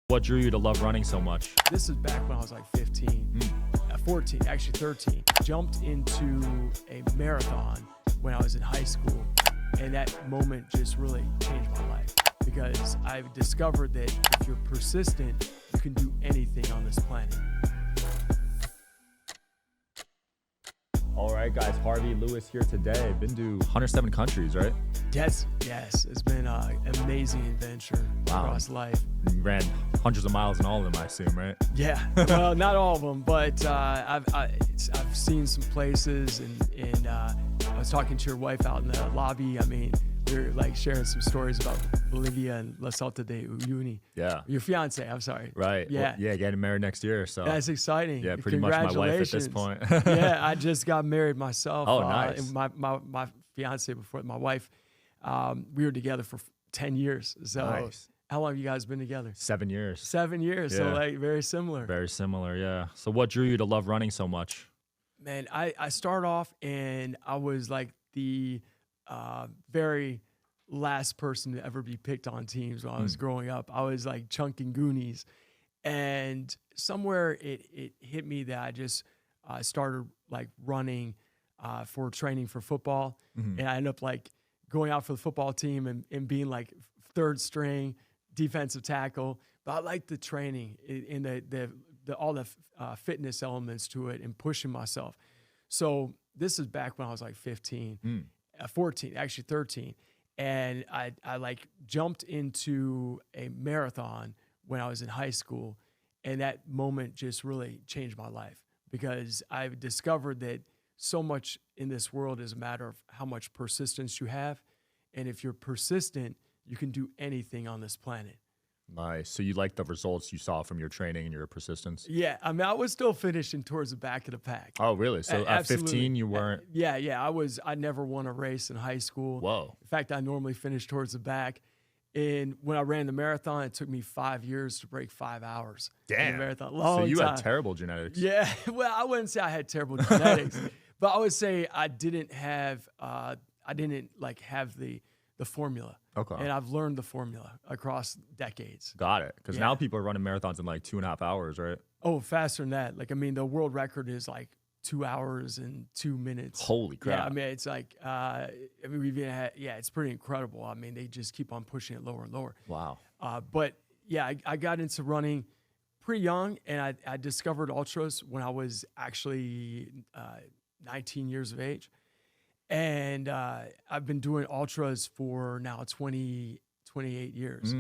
What drew you to love running so much? This is back when I was like 15, 14, actually 13. Jumped into a marathon when I was in high school, and that moment just really changed my life because I've discovered that if you're persistent, you can do anything on this planet. All right, guys, Harvey Lewis here today. Been to 107 countries, right? Yes, it's been an amazing adventure across life. You ran hundreds of miles in all of them, I assume, right? Yeah, well, not all of them, but I've seen some places, and I was talking to your wife out in the lobby. I mean, we were like sharing some stories about Bolivia and La Salta de Uyuni. Yeah. Your fiance, I'm sorry. Right. Yeah. Well, getting married next year. So that's exciting. Yeah, pretty much my wife at this point. Yeah, I just got married myself. Oh, nice. And my fiance before my wife, we were together for 10 years. So Nice. How long have you guys been together? 7 years. 7 years. So Yeah. like very similar. Very similar, yeah. So what drew you to love running so much? Man, I started off and I was like the very last person to ever be picked on teams when I was growing up. I was like chunking Goonies. And somewhere it hit me that I just started like running for training for football. And I ended up like going out for the football team and being like third string defensive tackle. But I liked the training in all the fitness elements to it and pushing myself. So this is back when I was like 15, 14, actually 13. And I like jumped into a marathon when I was in high school. And that moment just really changed my life because I've discovered that so much in this world is a matter of how much persistence you have. And if you're persistent, you can do anything on this planet. Nice. So you like the results you saw from your training and your persistence? Yeah. I mean, I was still finishing towards the back of the pack. Oh, really? So at 15, you weren't? Yeah. I never won a race in high school. Whoa. In fact, I normally finished towards the back. And when I ran the marathon, it took me 5 years to break 5 hours. Damn. In the marathon. Long so you time. had terrible genetics. Yeah. Well, I wouldn't say I had terrible genetics, but I would say I didn't have the formula. Okay. And I've learned the formula across decades. Got it. Because now people are running marathons in like 2.5 hours, right? Oh, faster than that. Like, I mean, the world record is like 2 hours and 2 minutes. Holy crap. Yeah, I mean, it's like, we've even had, it's pretty incredible. I mean, they just keep on pushing it lower and lower. Wow. But yeah, I got into running pretty young, and I discovered ultras when I was actually 19 years of age. And I've been doing ultras for now 28 years.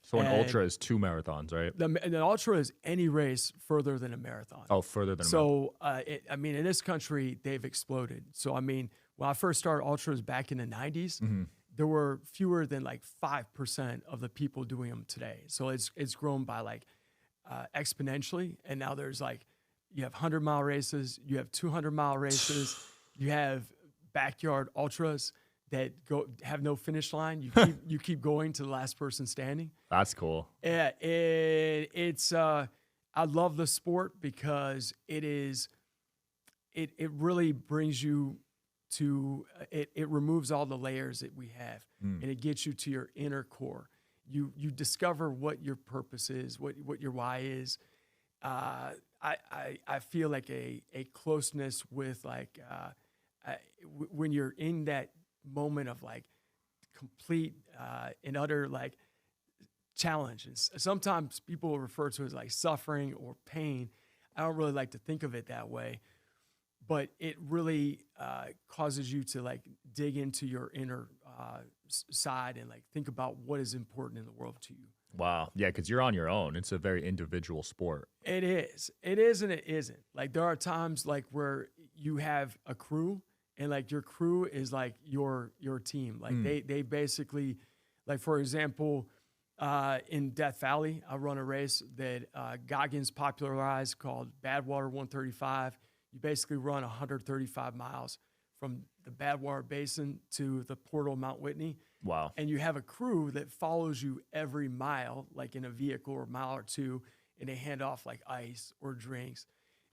So an ultra is 2 marathons, right? An ultra is any race further than a marathon. Oh, further than a marathon. So, I mean, in this country, they've exploded. So, I mean, when I first started ultras back in the 90s, there were fewer than like 5% of the people doing them today. So it's grown by like exponentially. And now there's like, you have 100-mile races, you have 200-mile races, you have backyard ultras that have no finish line. You keep going to the last person standing. That's cool. Yeah, it's I love the sport because it really brings you to it removes all the layers that we have, and it gets you to your inner core. You discover what your purpose is, what your why is. I feel like a closeness with like when you're in that moment of like complete and utter like challenge. And sometimes people refer to it as like suffering or pain. I don't really like to think of it that way, but it really causes you to like dig into your inner side and like think about what is important in the world to you. Wow. Yeah, because you're on your own. It's a very individual sport. It is and it isn't. Like there are times like where you have a crew and like your crew is like your team. Like they basically, like for example, in Death Valley, I run a race that Goggins popularized called Badwater 135. You basically run 135 miles from the Badwater Basin to the portal of Mount Whitney. Wow. And you have a crew that follows you every mile, like in a vehicle or a mile or two, and they hand off like ice or drinks.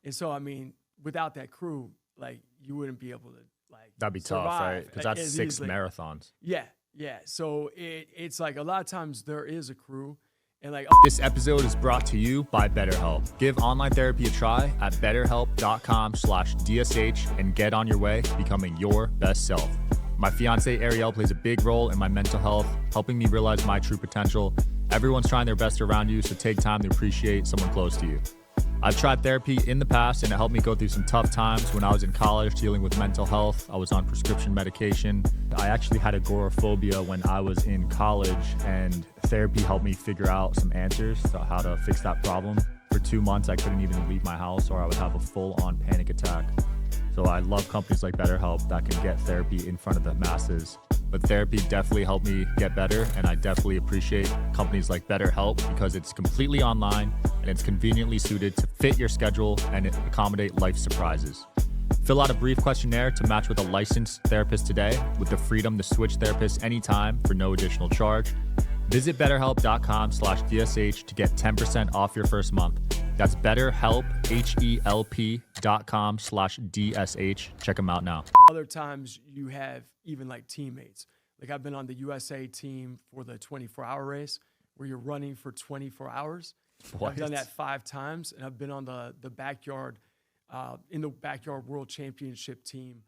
And so, I mean, without that crew, like you wouldn't be able to like that'd be survive tough, right? Because that's 6 easily. marathons. Yeah. So it's like a lot of times there is a crew, And like, This episode is brought to you by BetterHelp. Give online therapy a try at betterhelp.com/DSH and get on your way to becoming your best self. My fiance Ariel plays a big role in my mental health, helping me realize my true potential. Everyone's trying their best around you, so take time to appreciate someone close to you. I've tried therapy in the past, and it helped me go through some tough times when I was in college dealing with mental health. I was on prescription medication. I actually had agoraphobia when I was in college, and therapy helped me figure out some answers to how to fix that problem. For 2 months, I couldn't even leave my house, or I would have a full-on panic attack. So I love companies like BetterHelp that can get therapy in front of the masses. But therapy definitely helped me get better, and I definitely appreciate companies like BetterHelp because it's completely online and it's conveniently suited to fit your schedule and accommodate life surprises. Fill out a brief questionnaire to match with a licensed therapist today with the freedom to switch therapists anytime for no additional charge. Visit betterhelp.com/DSH to get 10% off your first month. That's BetterHelp, HELP.com/DSH. Check them out now. other times you have even like teammates. Like I've been on the USA team for the 24-hour race where you're running for 24 hours. What? I've done that 5 times, and I've been on the backyard, in the backyard world championship team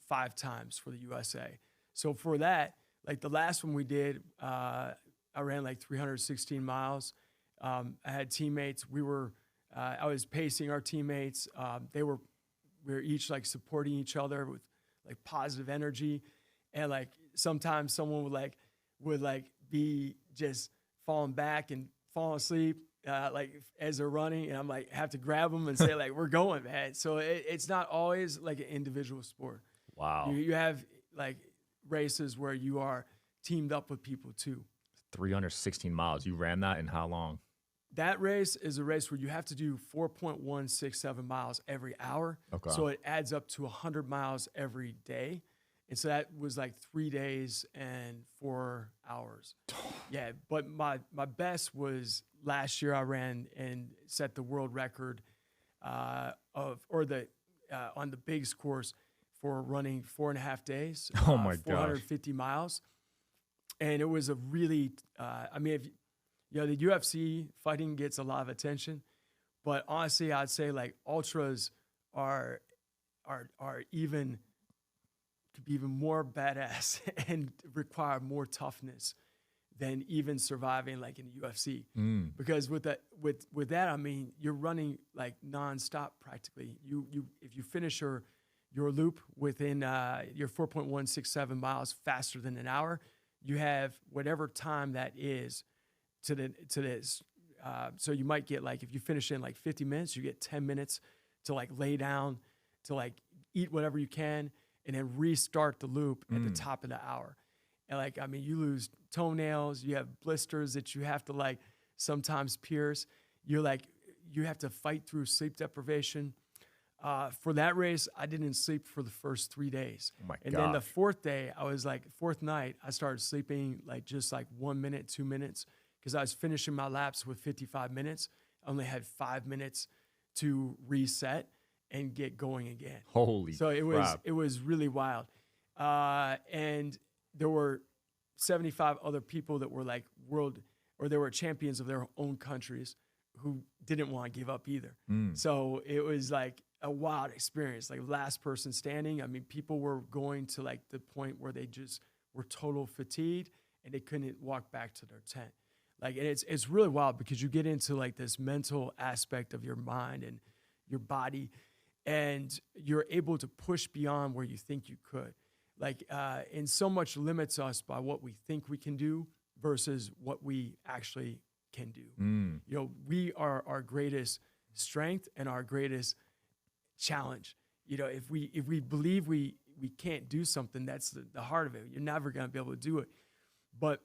5 times for the USA. So for that, like the last one we did, I ran like 316 miles. I had teammates. I was pacing our teammates. We were each like supporting each other with like positive energy. And like sometimes someone would be just falling back and falling asleep, like as they're running. And I'm like, have to grab them and say like, we're going, man. So it's not always like an individual sport. Wow. You have like races where you are teamed up with people too. 316 miles. You ran that in how long? That race is a race where you have to do 4.167 miles every hour. Okay. So it adds up to 100 miles every day. And so that was like 3 days and 4 hours. Yeah, but my best was last year. I ran and set the world record on the biggest course for running 4.5 days. Oh my gosh. 450 miles. And it was a really, the UFC fighting gets a lot of attention, but honestly, I'd say like ultras are even could be even more badass and require more toughness than even surviving like in the UFC. Because with that, I mean, you're running like nonstop practically. If you finish your loop within your 4.167 miles faster than an hour, you have whatever time that is to this. So you might get like, if you finish in like 50 minutes, you get 10 minutes to like lay down, to like eat whatever you can, and then restart the loop at the top of the hour. And like, I mean, you lose toenails, you have blisters that you have to like sometimes pierce. You have to fight through sleep deprivation. For that race, I didn't sleep for the first 3 days. Oh my and gosh. then the fourth night, I started sleeping like just like 1 minute, 2 minutes, because I was finishing my laps with 55 minutes. I only had 5 minutes to reset and get going again. Holy So crap. it was really wild. And there were 75 other people that were like they were champions of their own countries who didn't want to give up either. So it was like a wild experience, like last person standing. I mean, people were going to like the point where they just were total fatigued and they couldn't walk back to their tent. Like, and it's really wild because you get into like this mental aspect of your mind and your body, and you're able to push beyond where you think you could. Like, and so much limits us by what we think we can do versus what we actually can do. You know, we are our greatest strength and our greatest challenge. You know, if we believe we can't do something, that's the heart of it. You're never going to be able to do it. But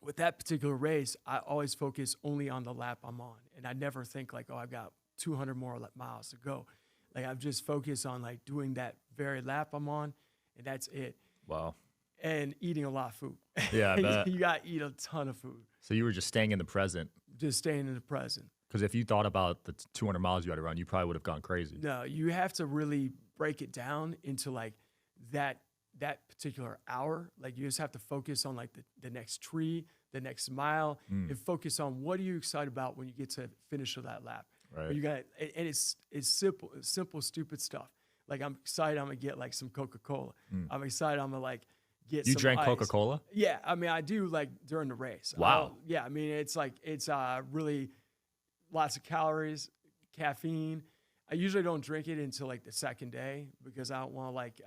with that particular race, I always focus only on the lap I'm on. And I never think like, oh, I've got 200 more miles to go. Like, I've just focused on like doing that very lap I'm on, and that's it. Wow. And eating a lot of food. Yeah, I bet. You got to eat a ton of food. So you were just staying in the present. Just staying in the present. Because if you thought about the 200 miles you had to run, you probably would have gone crazy. No, you have to really break it down into like that that particular hour. Like you just have to focus on like the next tree, the next mile, and focus on what are you excited about when you get to finish of that lap. Right. You got, and it's simple, stupid stuff. Like I'm excited I'm gonna get like some Coca-Cola. I'm excited I'm gonna like get You some drank ice. Coca-Cola? Yeah, I mean I do like during the race. Wow. Yeah, I mean it's really lots of calories, caffeine. I usually don't drink it until like the second day because I don't want to like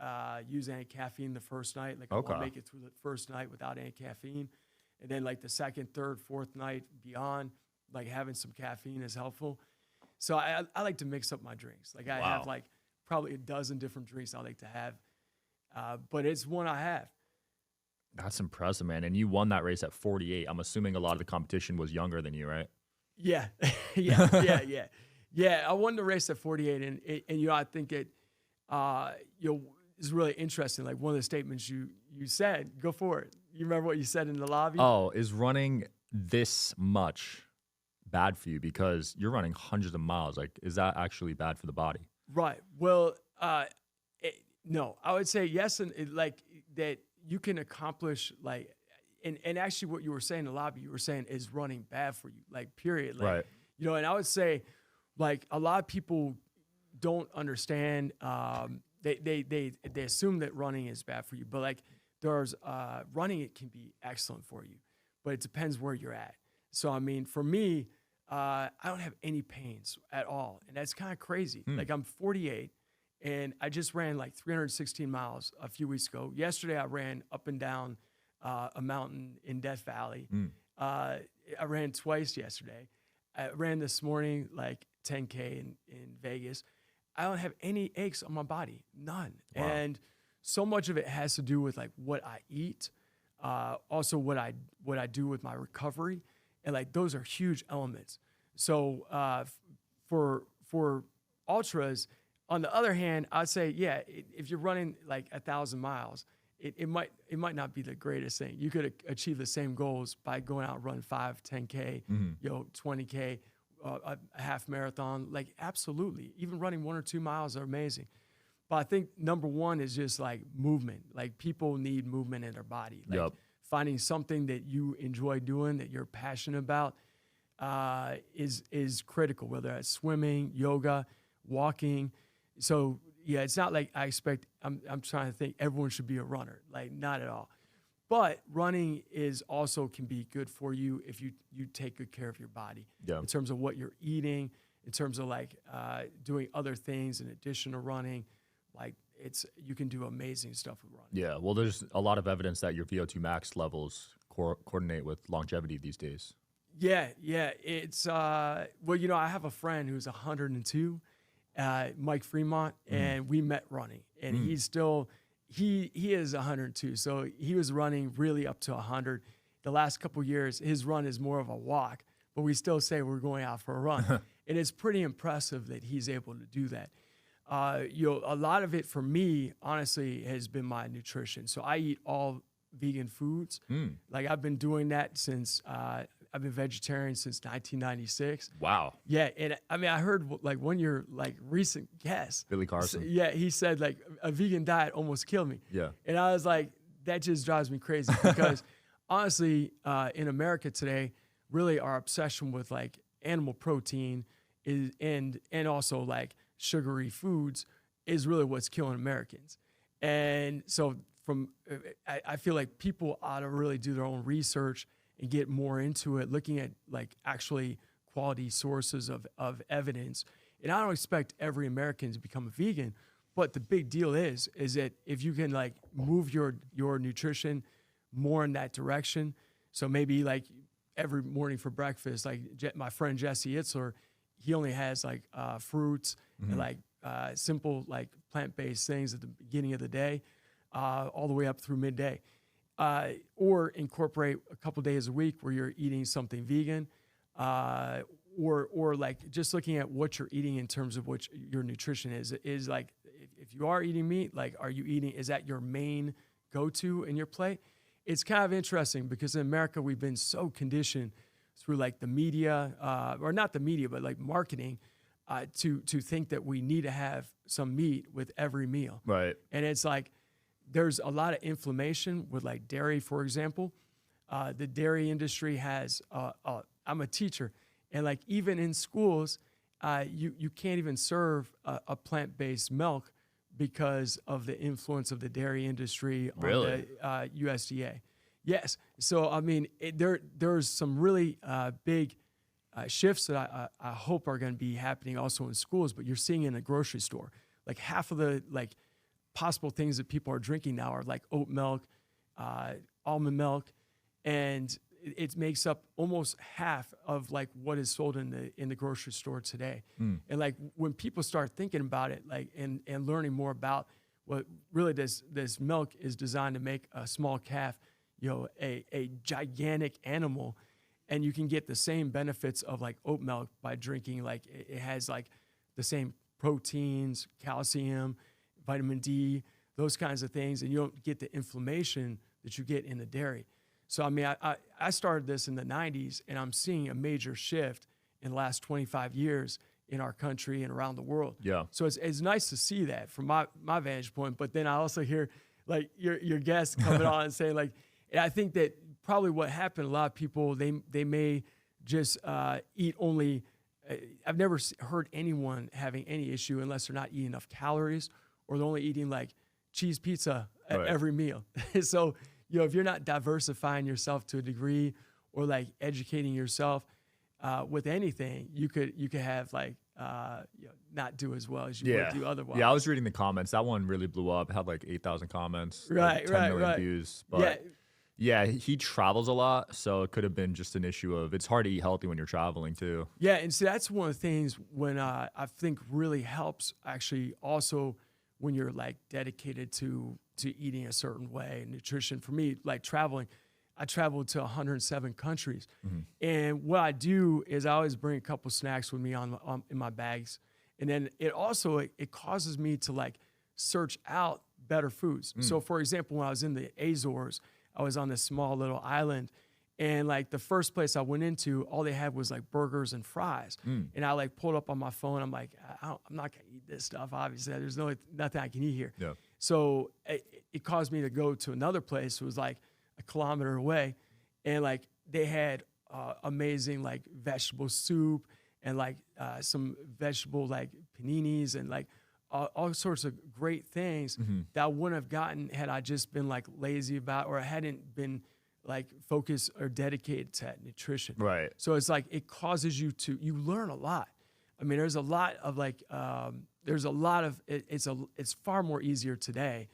use any caffeine the first night. Like I want to make it through the first night without any caffeine. And then like the second, third, fourth night beyond, like having some caffeine is helpful. So I like to mix up my drinks. Like I have like probably a dozen different drinks I like to have. But it's one I have. That's impressive, man. And you won that race at 48. I'm assuming a lot of the competition was younger than you, right? Yeah. Yeah, I won the race at 48, and you know I think it is really interesting. Like one of the statements you said, go for it. You remember what you said in the lobby? Oh, is running this much bad for you because you're running hundreds of miles? Like, is that actually bad for the body? Right. Well, no, I would say yes, and like that you can accomplish like, and actually what you were saying in the lobby, you were saying is running bad for you, like period. Like, right. You know, and I would say. Like a lot of people don't understand. They assume that running is bad for you, but like there's running, it can be excellent for you, but it depends where you're at. So I mean, for me, I don't have any pains at all, and that's kind of crazy. Like I'm 48, and I just ran like 316 miles a few weeks ago. Yesterday, I ran up and down a mountain in Death Valley. I ran twice yesterday. I ran this morning like 10K in Vegas. I don't have any aches on my body, none. Wow. And so much of it has to do with like what I eat, also what I do with my recovery, and like those are huge elements. So for ultras, on the other hand, I'd say if you're running like 1,000 miles, it might not be the greatest thing. You could achieve the same goals by going out and running 5, 10K, 20K. A half marathon, like absolutely. Even running 1 or 2 miles are amazing. But I think number one is just like movement. Like people need movement in their body. Like finding something that you enjoy doing, that you're passionate about, is critical. Whether it's swimming, yoga, walking. So yeah, it's not like I expect. I'm trying to think everyone should be a runner. Like not at all. But running is also can be good for you if you take good care of your body in terms of what you're eating, in terms of like doing other things in addition to running. Like you can do amazing stuff with running. Yeah, well, there's a lot of evidence that your VO2 max levels coordinate with longevity these days. Yeah, it's well, you know, I have a friend who's 102, Mike Fremont, and we met running, and he's still. He is 102, so he was running really up to 100. The last couple of years, his run is more of a walk, but we still say we're going out for a run. And it's pretty impressive that he's able to do that. You know, a lot of it for me, honestly, has been my nutrition. So I eat all vegan foods. Like I've been doing that since I've been vegetarian since 1996. Wow. Yeah, and I mean, I heard like one year, like recent guest, Billy Carson. Yeah, he said like a vegan diet almost killed me. Yeah. And I was like, that just drives me crazy because honestly, in America today, really our obsession with like animal protein is and also like sugary foods is really what's killing Americans. And so I feel like people ought to really do their own research and get more into it, looking at like actually quality sources of evidence. And I don't expect every American to become a vegan, but the big deal is that if you can like move your nutrition more in that direction. So maybe like every morning for breakfast, like my friend Jesse Itzler, he only has like fruits and like simple like plant-based things at the beginning of the day, all the way up through midday. Or incorporate a couple days a week where you're eating something vegan, or like just looking at what you're eating in terms of what your nutrition is like. If you are eating meat, like is that your main go-to in your plate? It's kind of interesting because in America we've been so conditioned through like the media, or not the media, but like marketing, to think that we need to have some meat with every meal. Right. And it's like, there's a lot of inflammation with like dairy, for example. The dairy industry has, I'm a teacher, and like even in schools, you can't even serve a plant-based milk because of the influence of the dairy industry on Really? the USDA. Yes. So, I mean, there's some really big shifts that I hope are going to be happening also in schools, but you're seeing in a grocery store. Like half of the like possible things that people are drinking now are like oat milk, almond milk, and it makes up almost half of like what is sold in the grocery store today. And like when people start thinking about it, like and learning more about what really this milk is designed to make a small calf, a gigantic animal, and you can get the same benefits of like oat milk by drinking. Like it has like the same proteins, calcium, vitamin D, those kinds of things, and you don't get the inflammation that you get in the dairy. So, I mean, I started this in the 90s, and I'm seeing a major shift in the last 25 years in our country and around the world. Yeah. So it's nice to see that from my vantage point, but then I also hear like your guests coming on and saying like, and I think that probably what happened, a lot of people, they may just eat only, I've never heard anyone having any issue unless they're not eating enough calories or they're only eating like cheese pizza at every meal. So, if you're not diversifying yourself to a degree or like educating yourself with anything, you could have like, not do as well as you would do otherwise. Yeah, I was reading the comments. That one really blew up. It had like 8,000 comments, right, like 10 million views. But yeah, he travels a lot, so it could have been just an issue of it's hard to eat healthy when you're traveling too. Yeah, and so that's one of the things when I think really helps actually also when you're like dedicated to eating a certain way. Nutrition for me, like traveling, I traveled to 107 countries. And what I do is I always bring a couple snacks with me in my bags. And then it causes me to like search out better foods. So for example, when I was in the Azores, I was on this small little island, and like the first place I went into, all they had was like burgers and fries. And I like pulled up on my phone. I'm like, I'm not gonna eat this stuff. Obviously, there's nothing I can eat here. Yeah. So it caused me to go to another place. It was like a kilometer away, and like they had amazing like vegetable soup and like some vegetable like paninis and like all sorts of great things that I wouldn't have gotten had I just been like lazy about or I hadn't been like focused or dedicated to nutrition. Right. So it's like it causes you learn a lot. I mean, there's a lot of like it's far more easier today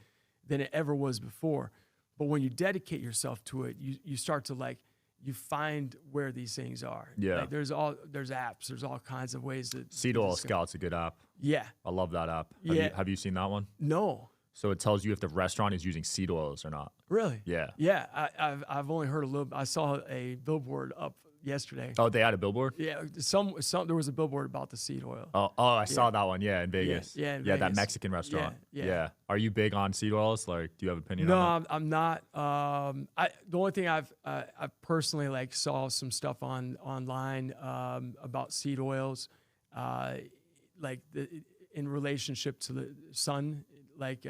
than it ever was before. But when you dedicate yourself to it, you start to like you find where these things are. Yeah. Like there's apps, there's all kinds of ways that Seed Oil Scout's a good app. Yeah. I love that app. Have you seen that one? No. So it tells you if the restaurant is using seed oils or not. Really? Yeah. Yeah. I've only heard a little. I saw a billboard up yesterday. Oh, they had a billboard? Yeah. There was a billboard about the seed oil. Oh, I saw that one. Yeah, in Vegas. Yeah, in that Vegas. Mexican restaurant. Yeah. Are you big on seed oils? Like, do you have an opinion No, on that? I'm not. The only thing I've personally like saw some stuff online about seed oils, like in relationship to the sun, like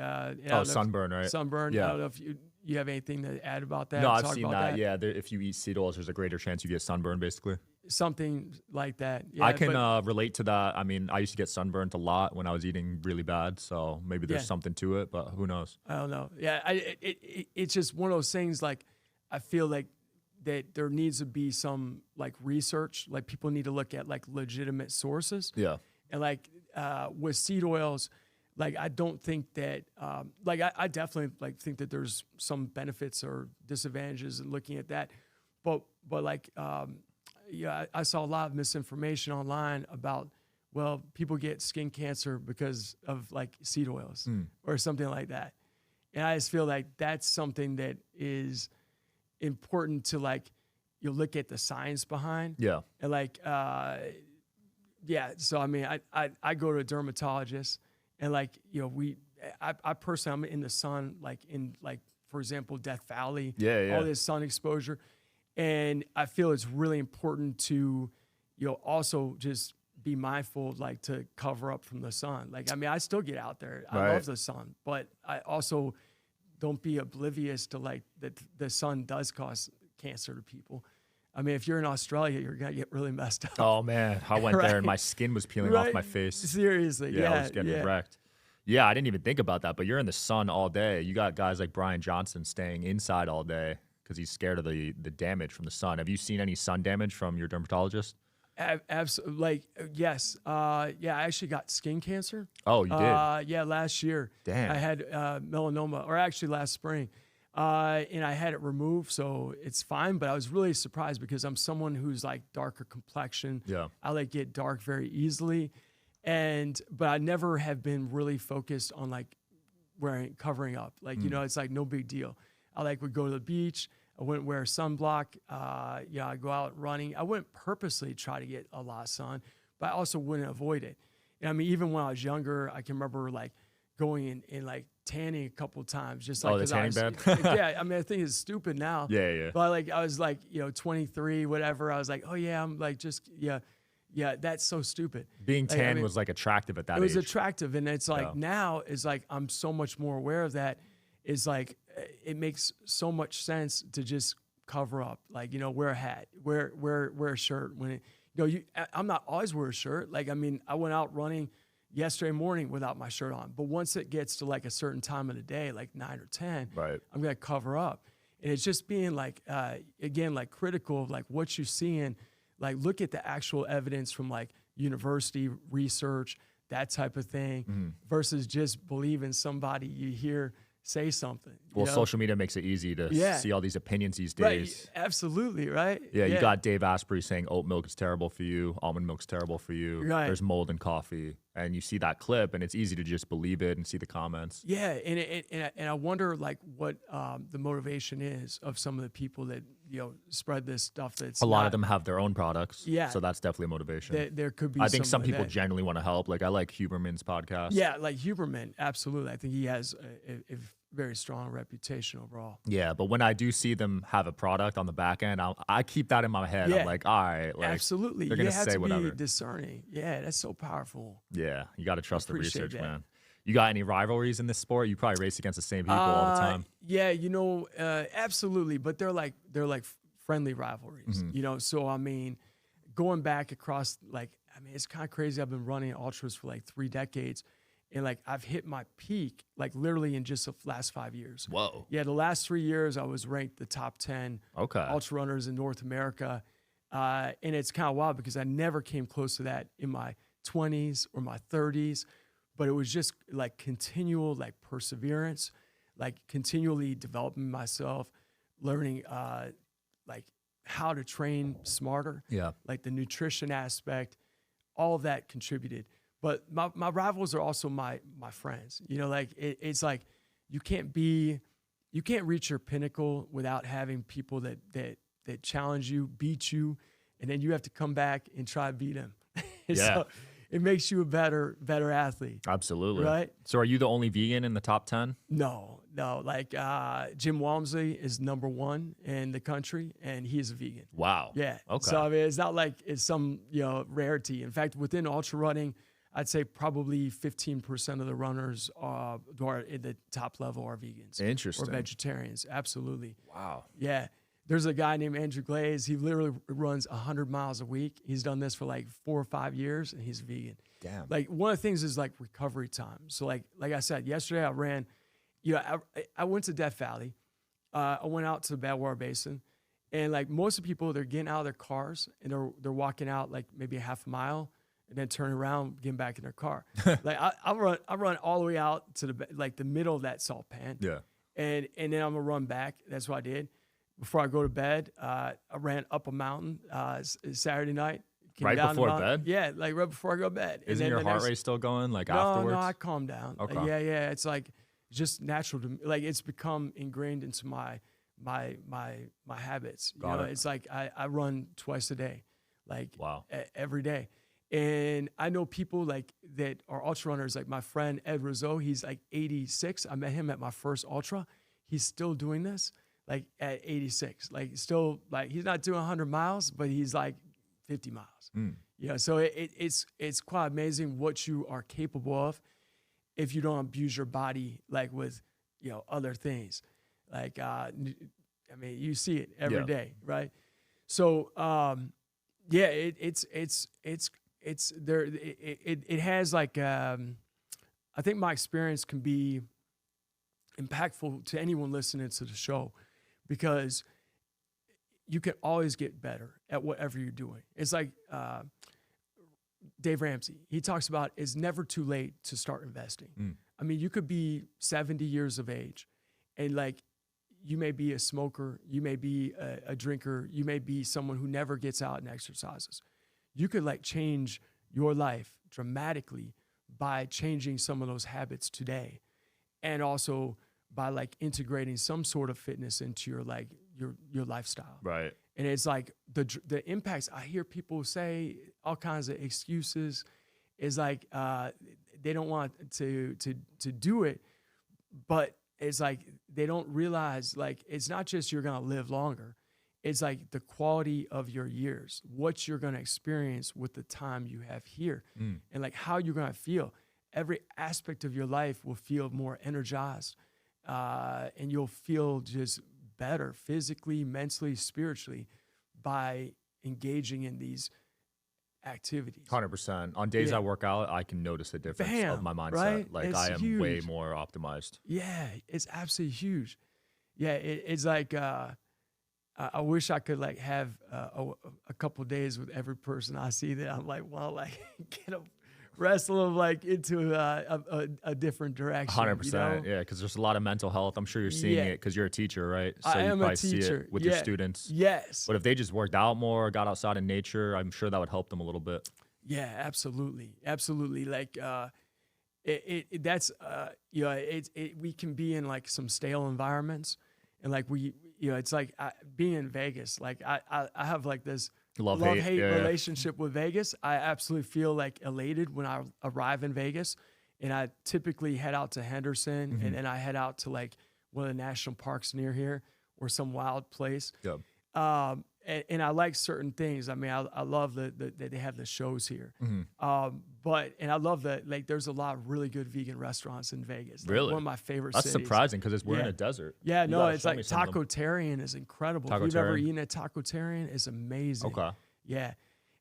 sunburn, right? Sunburn. Yeah. I don't know if you have anything to add about that. No, I've seen that. Yeah, if you eat seed oils, there's a greater chance you get sunburn, basically. Something like that. Yeah, I can relate to that. I mean, I used to get sunburnt a lot when I was eating really bad, so maybe there's something to it, but who knows? I don't know. Yeah, it's just one of those things. Like, I feel like that there needs to be some like research. Like, people need to look at like legitimate sources. Yeah. And like with seed oils, like I don't think that I definitely like think that there's some benefits or disadvantages in looking at that, but like I saw a lot of misinformation online about people get skin cancer because of like seed oils or something like that, and I just feel like that's something that is important to like you look at the science behind. Yeah. And like so I mean I go to a dermatologist. And like, I personally, I'm in the sun, like in like, for example, Death Valley, all this sun exposure. And I feel it's really important to, also just be mindful, like to cover up from the sun. Like, I mean, I still get out there. I love the sun, but I also don't be oblivious to like that the sun does cause cancer to people. I mean, if you're in Australia, you're gonna get really messed up. Oh man, I went there and my skin was peeling off my face. Seriously, Yeah, I was getting wrecked. Yeah, I didn't even think about that, but you're in the sun all day. You got guys like Brian Johnson staying inside all day because he's scared of the damage from the sun. Have you seen any sun damage from your dermatologist? Absolutely. Like, yes. I actually got skin cancer. Oh, you did? Yeah, last year. Damn. I had melanoma, or actually last spring. And I had it removed, so it's fine. But I was really surprised because I'm someone who's like darker complexion. Yeah. I like get dark very easily. But I never have been really focused on like covering up. Like, you know, it's like no big deal. I would go to the beach. I wouldn't wear sunblock. I go out running. I wouldn't purposely try to get a lot of sun, but I also wouldn't avoid it. And I mean, even when I was younger, I can remember like going and like tanning a couple of times, just like, the tanning bed. Yeah. I mean, I think it's stupid now. Yeah. But like, I was like, 23, whatever. I was like, oh yeah, I'm like, yeah, that's so stupid. Being tan was like attractive at that age. It was attractive. And it's like now is like, I'm so much more aware of that. Is like, it makes so much sense to just cover up, like, wear a hat, wear a shirt when I'm not always wear a shirt. Like, I mean, I went out running yesterday morning without my shirt on, but once it gets to like a certain time of the day, like 9 or 10, right, I'm going to cover up. And it's just being like, again, like critical of like what you're seeing, like look at the actual evidence from like university research, that type of thing, versus just believing somebody you hear say something. Well, social media makes it easy to see all these opinions these days. Right. Absolutely, right? Yeah, you got Dave Asprey saying oat milk is terrible for you, almond milk's terrible for you. Right. There's mold in coffee, and you see that clip, and it's easy to just believe it and see the comments. Yeah, and I wonder like what the motivation is of some of the people that spread this stuff. That's a lot of them have their own products. Yeah, so that's definitely motivation. There could be. I think some people genuinely want to help. Like I like Huberman's podcast. Yeah, like Huberman, absolutely. I think he has a very strong reputation overall. Yeah, but when I do see them have a product on the back end, I keep that in my head. Yeah. I'm like, all right, like, absolutely. They're gonna say whatever. You have to be discerning. Yeah, that's so powerful. Yeah, you got to trust the research, man. You got any rivalries in this sport? You probably race against the same people all the time. Yeah, absolutely. But they're like friendly rivalries. So I mean, going back across it's kind of crazy. I've been running ultras for like 3 decades. And like I've hit my peak like literally in just the last 5 years. Whoa. Yeah, the last 3 years I was ranked the top 10 ultra runners in North America. And it's kind of wild because I never came close to that in my 20s or my 30s. But it was just like continual like perseverance, like continually developing myself, learning like how to train smarter. Yeah. Like the nutrition aspect, all of that contributed. But my rivals are also my friends. It's like you can't reach your pinnacle without having people that challenge you, beat you, and then you have to come back and try to beat them. So it makes you a better athlete. Absolutely. Right? So are you the only vegan in the top 10? No. Like Jim Walmsley is number 1 in the country, and he is a vegan. Wow. Yeah. Okay. So I mean, it's not like it's some rarity. In fact, within ultra running, I'd say probably 15% of the runners who are at the top level are vegans. Interesting. Or vegetarians. Absolutely. Wow. Yeah. There's a guy named Andrew Glaze. He literally runs 100 miles a week. He's done this for like 4 or 5 years, and he's vegan. Damn. Like one of the things is like recovery time. So like I said, yesterday I ran, I went to Death Valley. I went out to the Badwater Basin, and like most of the people, they're getting out of their cars and they're walking out like maybe a half a mile, and then turn around, getting back in their car. Like I run all the way out to the middle of that salt pan. Yeah. And then I'm gonna run back. That's what I did. Before I go to bed, I ran up a mountain Saturday night. Right before bed? Yeah, like right before I go to bed. Isn't your heart rate still going afterwards? No, I calmed down. Okay. Yeah. It's like just natural to me. Like it's become ingrained into my habits. Got it. It's like I run twice a day, like every day. And I know people like that are ultra runners, like my friend Ed Rizzo. He's like 86. I met him at my first ultra. He's still doing this, like at 86. Like still, like he's not doing 100 miles, but he's like 50 miles. So it's quite amazing what you are capable of if you don't abuse your body like with other things. Like, I mean, you see it every Yeah. day, right? So, yeah, it's there. It has like, I think my experience can be impactful to anyone listening to the show, because you can always get better at whatever you're doing. It's like Dave Ramsey, he talks about it's never too late to start investing. I mean, you could be 70 years of age and like you may be a smoker, you may be a drinker, you may be someone who never gets out and exercises. You could like change your life dramatically by changing some of those habits today, and also by like integrating some sort of fitness into your like your lifestyle. Right. And it's like the impacts. I hear people say all kinds of excuses. Is like they don't want to do it, but it's like they don't realize like it's not just you're gonna live longer. It's like the quality of your years, what you're gonna experience with the time you have here, and like how you're gonna feel. Every aspect of your life will feel more energized, and you'll feel just better physically, mentally, spiritually by engaging in these activities. 100%. On days I work out, I can notice the difference of my mindset. Right? Like It's I am huge. way more optimized. Yeah, it's absolutely huge. Yeah, it's like I wish I could like have a couple days with every person I see that I'm like, well, like get a wrestle them like into a different direction. 100%. Yeah, because there's a lot of mental health. I'm sure you're seeing it because you're a teacher, right? So I you am a probably see teacher. it with your students. Yes. But if they just worked out more, got outside in nature, I'm sure that would help them a little bit. Yeah, absolutely, absolutely. Like that's we can be in like some stale environments, and like it's like being in Vegas. Like I have like this love-hate relationship with Vegas. I absolutely feel like elated when I arrive in Vegas, and I typically head out to Henderson, and then I head out to like one of the national parks near here or some wild place. Yeah. And I like certain things. I mean, I love that they have the shows here. And I love that like there's a lot of really good vegan restaurants in Vegas. Like, Really? one of my favorite That's cities. surprising because we're in a desert. Yeah, You no, gotta it's show me like some of them. Tacotarian is incredible. If you've ever eaten at Tacotarian, it's amazing. Okay. Yeah.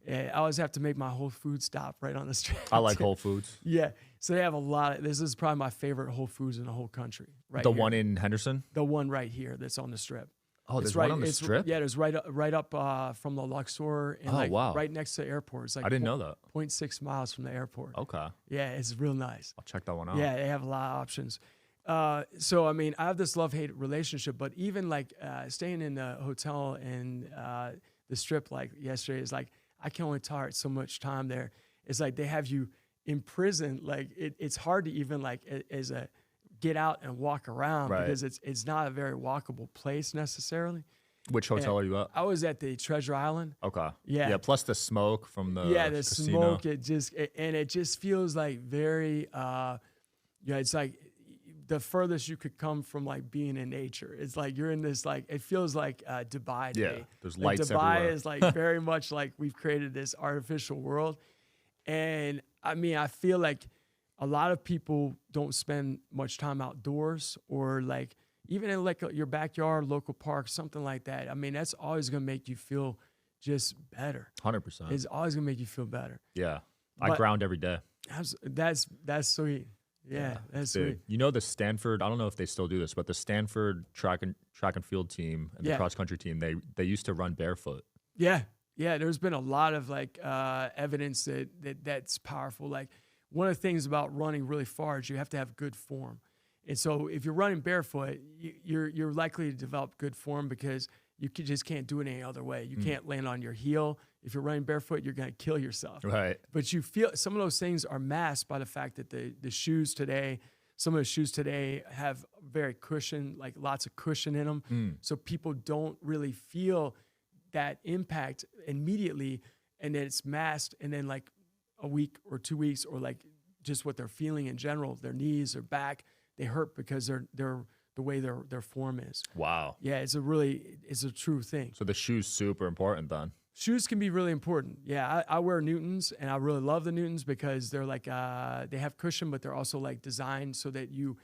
I always have to make my Whole Foods stop right on the street. I like Whole Foods. Yeah. So they have a lot of, this is probably my favorite Whole Foods in the whole country. Right. The here. one in Henderson? The one right here that's on the strip. Oh, It's there's one on the strip? Yeah, there's right up from the Luxor and wow. right next to the airport. It's like I didn't know that. 0.6 miles from the airport. Okay. Yeah, it's real nice. I'll check that one out. Yeah, they have a lot of options. So I mean, I have this love-hate relationship, but even like staying in the hotel and the strip like yesterday is like I can only tolerate so much time there. It's like they have you imprisoned. Like it's hard to even like as a get out and walk around because it's not a very walkable place necessarily. Which hotel are you at? I was at the Treasure Island. Okay. Yeah. Yeah. Plus the smoke from the the casino. smoke. It just feels like very. It's like the furthest you could come from like being in nature. It's like you're in this like it feels like Dubai today. Yeah. There's Like, lights Dubai everywhere. is like very much like we've created this artificial world, and I mean I feel like a lot of people don't spend much time outdoors or like even in like your backyard, local park, something like that. I mean, that's always going to make you feel just better. 100%. It's always going to make you feel better. Yeah. I But- ground every day. That's sweet. Yeah, that's Big. sweet. You know the Stanford, I don't know if they still do this, but the Stanford track and field team and the Yeah. cross country team, they used to run barefoot. Yeah. There's been a lot of like evidence that's powerful. Like one of the things about running really far is you have to have good form. And so if you're running barefoot, you're likely to develop good form because you just can't do it any other way. You can't land on your heel. If you're running barefoot, you're going to kill yourself. Right. But you feel some of those things are masked by the fact that the shoes today, some of the shoes today have very cushion, like lots of cushion in them. So people don't really feel that impact immediately. And then it's masked. And then like a week or 2 weeks or like just what they're feeling in general, their knees, their back, they hurt because they're the way their form is. Wow. Yeah, it's a true thing. So the shoe's super important then. Shoes can be really important. Yeah, I wear Newtons, and I really love the Newtons because they're like they have cushion, but they're also like designed so that you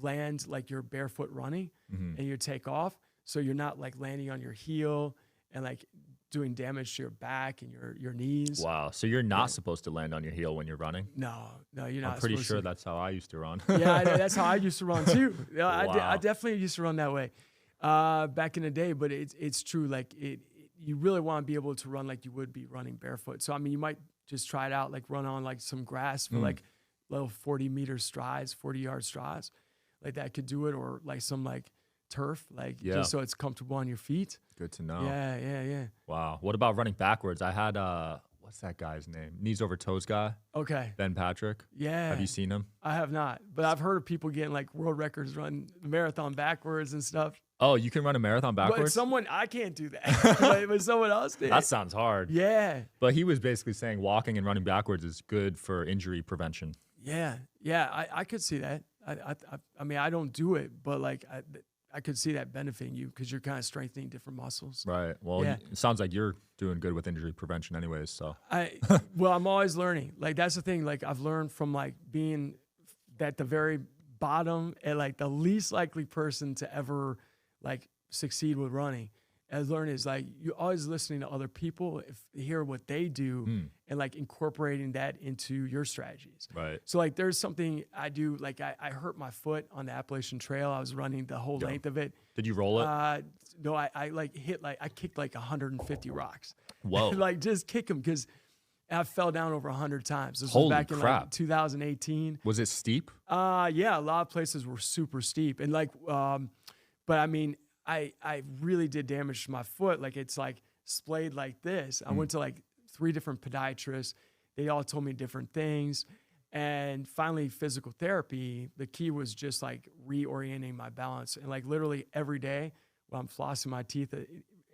land like you're barefoot running and you take off. So you're not like landing on your heel and like doing damage to your back and your knees. Wow. So you're not supposed to land on your heel when you're running? No, you're not. I'm pretty sure that's how I used to run. Yeah, that's how I used to run too. Wow. I definitely used to run that way back in the day, but it's true. Like you really want to be able to run like you would be running barefoot. So, I mean, you might just try it out, like run on like some grass for like little 40-meter strides, 40-yard strides. Like that could do it, or like some like turf, like just so it's comfortable on your feet. Good to know. Yeah. Wow. What about running backwards? I had what's that guy's name? Knees over toes guy. Okay. Ben Patrick. Yeah. Have you seen him? I have not, but I've heard of people getting like world records run the marathon backwards and stuff. Oh, you can run a marathon backwards? But I can't do that. But someone else did. That sounds hard. Yeah. But he was basically saying walking and running backwards is good for injury prevention. Yeah. I could see that. I mean, I don't do it, but like I could see that benefiting you because you're kind of strengthening different muscles. Right. Well, it sounds like you're doing good with injury prevention anyways. So well, I'm always learning. Like that's the thing. Like I've learned from like being at the very bottom and like the least likely person to ever like succeed with running. As learning is like you're always listening to other people, hear what they do, and like incorporating that into your strategies. Right. So like there's something I do, like I hurt my foot on the Appalachian Trail. I was running the whole length of it. Did you roll it? No, I kicked like 150 rocks. Whoa. Like just kick them because I fell down over 100 times. This Holy was back in crap. like 2018. Was it steep? Yeah, a lot of places were super steep. And like, but I mean, I really did damage to my foot. Like it's like splayed like this. I went to like 3 different podiatrists. They all told me different things. And finally physical therapy, the key was just like reorienting my balance. And like literally every day when I'm flossing my teeth,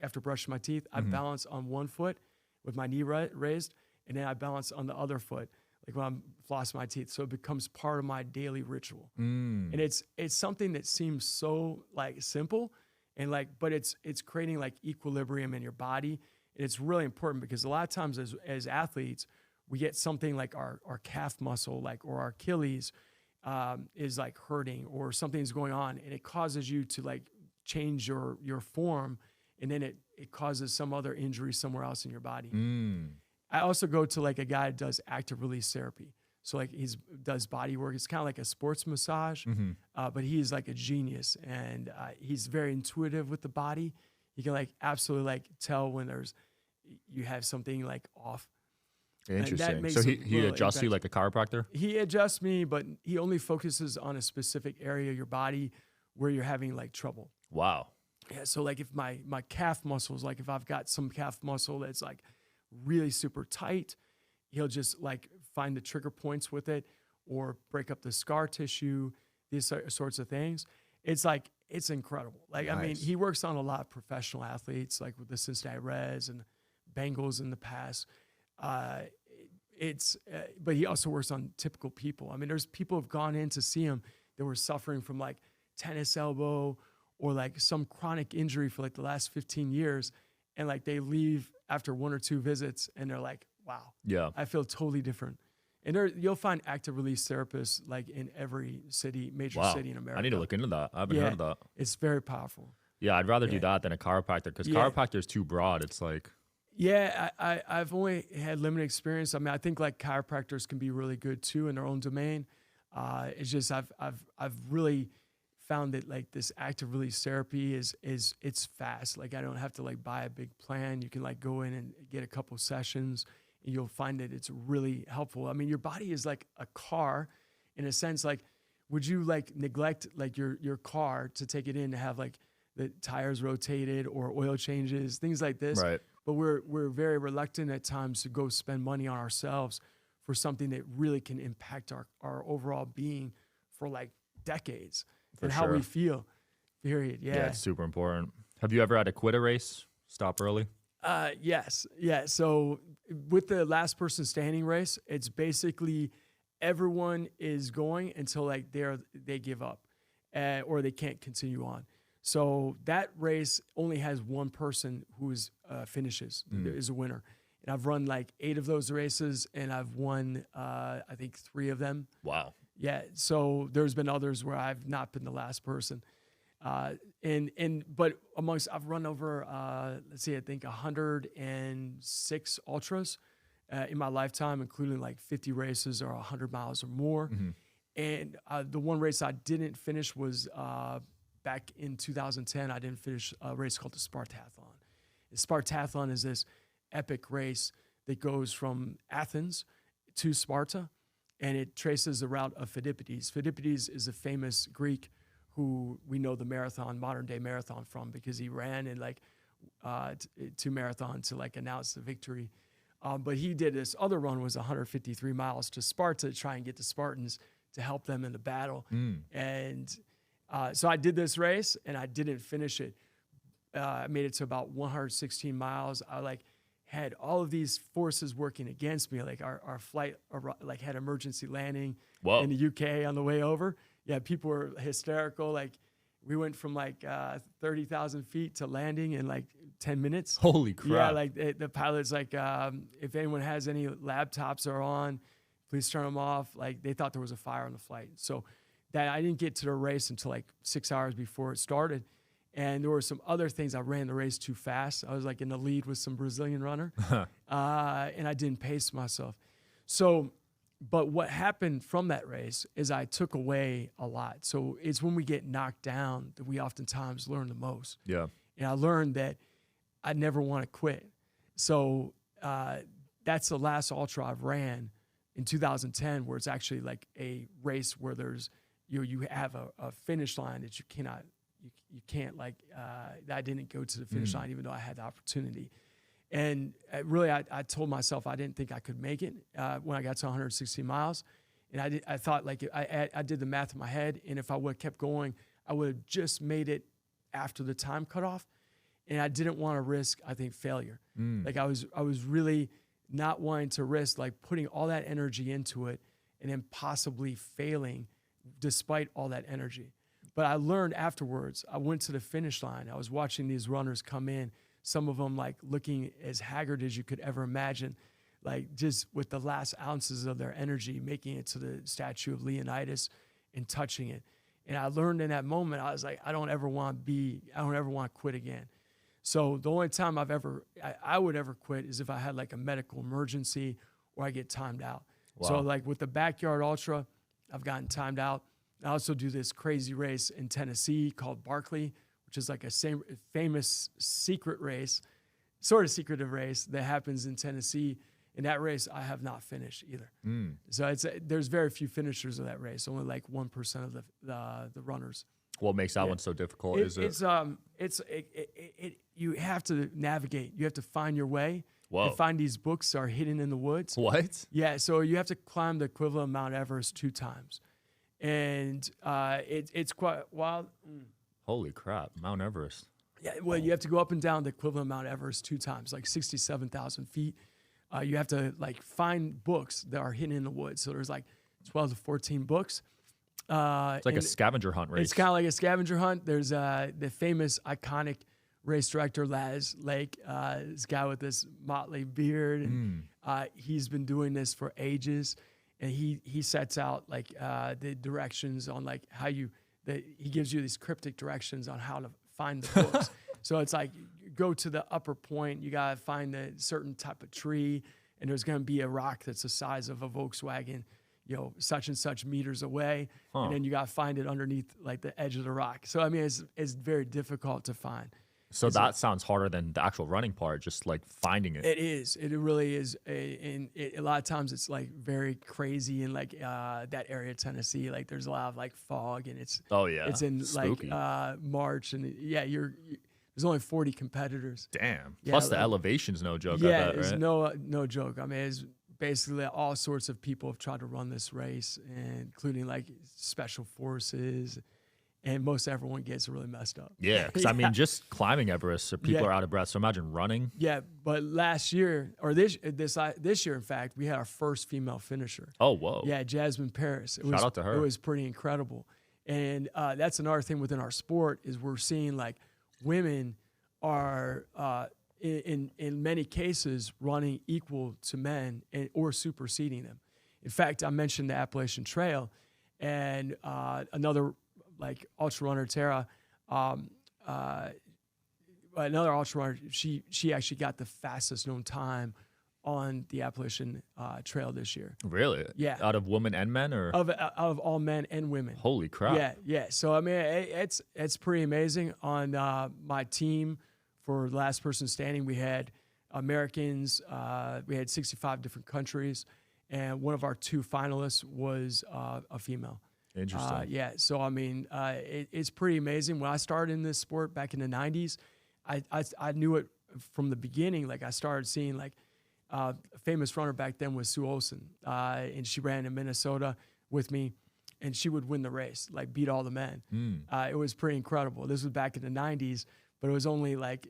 after brushing my teeth, I balance on one foot with my knee raised. And then I balance on the other foot, like when I'm flossing my teeth. So it becomes part of my daily ritual. And it's something that seems so like simple, and like, but it's creating like equilibrium in your body. And it's really important because a lot of times as athletes, we get something like our calf muscle, like, or our Achilles is like hurting or something's going on, and it causes you to like change your form, and then it causes some other injury somewhere else in your body. I also go to like a guy that does active release therapy. So like does body work. It's kind of like a sports massage, but he's like a genius, and he's very intuitive with the body. He can like absolutely like tell when you have something like off. Interesting. So he adjusts you like a chiropractor? He adjusts me, but he only focuses on a specific area of your body where you're having like trouble. Wow. Yeah. So like if my calf muscles, like if I've got some calf muscle that's like really super tight, he'll just like find the trigger points with it or break up the scar tissue, these sorts of things. It's like, it's incredible. Like, nice. I mean, he works on a lot of professional athletes, like with the Cincinnati Reds and Bengals in the past. But he also works on typical people. I mean, there's people who've gone in to see him that were suffering from like tennis elbow or like some chronic injury for like the last 15 years. And like they leave after 1 or 2 visits and they're like, wow, yeah, I feel totally different. And you'll find active release therapists like in every major city in America. I need to look into that. I haven't heard of that. It's very powerful. Yeah, I'd rather do that than a chiropractor because chiropractor is too broad. It's like... Yeah, I've only had limited experience. I mean, I think like chiropractors can be really good too in their own domain. It's just I've really found that like this active release therapy it's fast. Like I don't have to like buy a big plan. You can like go in and get a couple sessions, and you'll find that it's really helpful. I mean, your body is like a car in a sense. Like, would you like neglect like your car to take it in to have like the tires rotated or oil changes, things like this? Right. But we're very reluctant at times to go spend money on ourselves for something that really can impact our overall being for like decades and how we feel, period. Yeah, it's super important. Have you ever had to quit a race, stop early? Yes. Yeah. So with the last person standing race, it's basically everyone is going until like they give up or they can't continue on. So that race only has one person who finishes, is a winner. And I've run like 8 of those races, and I've won, I think, 3 of them. Wow. Yeah. So there's been others where I've not been the last person. But I've run over, let's see, I think 106 ultras in my lifetime, including like 50 races or 100 miles or more. Mm-hmm. And the one race I didn't finish was back in 2010. I didn't finish a race called the Spartathlon. The Spartathlon is this epic race that goes from Athens to Sparta, and it traces the route of Phidippides. Phidippides is a famous Greek who we know the modern day marathon from, because he ran in like two marathons to like announce the victory. But he did this other run, was 153 miles to Sparta to try and get the Spartans to help them in the battle. And so I did this race and I didn't finish it. I made it to about 116 miles. I had all of these forces working against me. Like our flight had emergency landing in the UK on the way over. Yeah, people were hysterical. Like we went from 30,000 feet to landing in like 10 minutes. Holy crap. Yeah, like the pilot's like, if anyone has any laptops are on, please turn them off. Like they thought there was a fire on the flight. So that I didn't get to the race until like 6 hours before it started. And there were some other things. I ran the race too fast. I was like in the lead with some Brazilian runner, and I didn't pace myself. So, but what happened from that race is I took away a lot. So it's when we get knocked down that we oftentimes learn the most. Yeah. And I learned that I never want to quit. So that's the last ultra I've ran in 2010, where it's actually like a race where there's you have a finish line that you can't I didn't go to the finish line even though I had the opportunity. And really I told myself I didn't think I could make it when I got to 160 miles. And I thought like I did the math in my head, and if I would have kept going, I would have just made it after the time cutoff. And I didn't want to risk, I think, failure. Like I was really not wanting to risk like putting all that energy into it and then possibly failing despite all that energy. But I learned afterwards. I went to the finish line. I was watching these runners come in, some of them like looking as haggard as you could ever imagine, like just with the last ounces of their energy, making it to the statue of Leonidas and touching it. And I learned in that moment, I was like, I don't ever want to quit again. So the only time I would ever quit is if I had like a medical emergency or I get timed out. Wow. So like with the Backyard Ultra, I've gotten timed out. I also do this crazy race in Tennessee called Barkley, which is like a famous secret race, sort of secretive race that happens in Tennessee. In that race, I have not finished either. So there's very few finishers of that race. Only like 1% of the runners. What makes that one so difficult? You have to navigate. You have to find your way. Whoa. And find these books that are hidden in the woods. What? Yeah. So you have to climb the equivalent of Mount Everest 2 times. And it's quite wild. Holy crap, Mount Everest. Yeah, well, you have to go up and down the equivalent of Mount Everest 2 times, like 67,000 feet. You have to like find books that are hidden in the woods. So there's like 12 to 14 books. It's like a scavenger hunt race. It's kind of like a scavenger hunt. There's the famous, iconic race director, Laz Lake, this guy with this motley beard. And, he's been doing this for ages. And he sets out like the directions on like how he gives you these cryptic directions on how to find the books. So it's like you go to the upper point, you gotta find a certain type of tree, and there's gonna be a rock that's the size of a Volkswagen, such and such meters away, and then you gotta find it underneath like the edge of the rock. So I mean, it's very difficult to find. So that sounds harder than the actual running part, just like finding it. It is. It really is. And a lot of times it's like very crazy in like that area of Tennessee. Like there's a lot of like fog, and it's it's in spooky. Like March, and there's only 40 competitors. Damn. Yeah, Plus the elevation's no joke. Yeah, I bet, it's right? no joke. I mean, it's basically all sorts of people have tried to run this race, including like special forces. And most everyone gets really messed up. Yeah, because I mean, just climbing Everest, so people are out of breath. So imagine running. Yeah, but last year, or this year, in fact, we had our first female finisher. Oh, whoa. Yeah, Jasmine Paris. Shout out to her. It was pretty incredible. And that's another thing within our sport is we're seeing like women are in many cases running equal to men or superseding them. In fact, I mentioned the Appalachian Trail. and another like ultra runner, Tara, another ultra runner, she actually got the fastest known time on the Appalachian Trail this year. Really? Yeah. Out of women and men, or out of all men and women. Holy crap! Yeah, yeah. So I mean, it's pretty amazing. On my team, for the last person standing, we had Americans. We had 65 different countries, and one of our 2 finalists was a female. Interesting. Yeah. So I mean, it's pretty amazing. When I started in this sport back in the 90s, I knew it from the beginning. Like I started seeing like. A famous runner back then was Sue Olsen, and she ran in Minnesota with me, and she would win the race, like beat all the men. It was pretty incredible. This was back in the 90s, but it was only like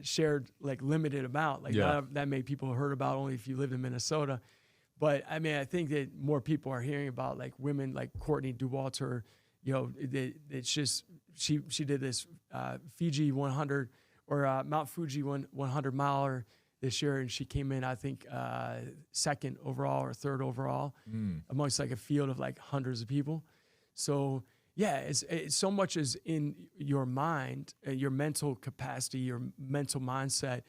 shared like limited amount. Like not that many people heard about, only if you lived in Minnesota. But I mean, I think that more people are hearing about like women like Courtney Dauwalter. You know, it's just she did this Fiji 100 or Mount Fuji 100 miler this year, and she came in, I think, 2nd overall or 3rd overall amongst like a field of like hundreds of people. So yeah, it's so much is in your mind, your mental capacity, your mental mindset,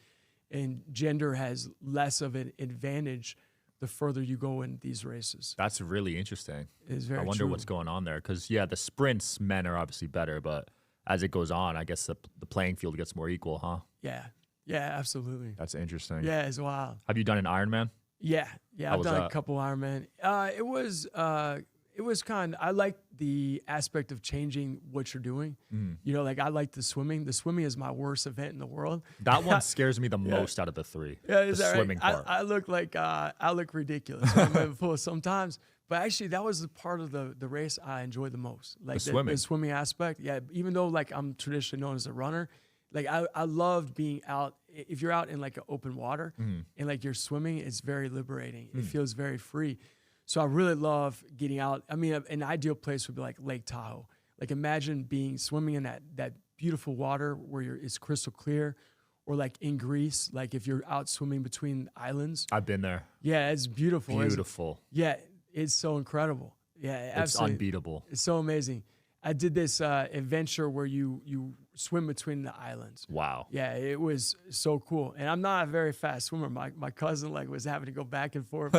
and gender has less of an advantage the further you go in these races. That's really interesting. It's very I wonder true. what's going on there, because the sprints, men are obviously better, but as it goes on, I guess the playing field gets more equal, huh? Yeah, absolutely. That's interesting. Yeah, it's wild. Have you done an Ironman? Yeah, How I've done a that? couple Ironman. It was kind of, I like the aspect of changing what you're doing. You know, like I like the swimming. The swimming is my worst event in the world. That one scares me the most out of the 3. Yeah, is the that swimming right? part. I look like, I look ridiculous when I'm in full sometimes. But actually, that was the part of the race I enjoyed the most. Like the swimming aspect. Yeah, even though like I'm traditionally known as a runner, like I loved being out. If you're out in like an open water and like you're swimming, it's very liberating. It feels very free. So I really love getting out. I mean, an ideal place would be like Lake Tahoe. Like imagine swimming in that beautiful water where it's crystal clear, or like in Greece, like if you're out swimming between islands. I've been there. Yeah, it's beautiful. Beautiful. It's so incredible. Yeah, absolutely. It's unbeatable. It's so amazing. I did this adventure where you swim between the islands. Wow. Yeah, it was so cool. And I'm not a very fast swimmer. My cousin like was having to go back and forth,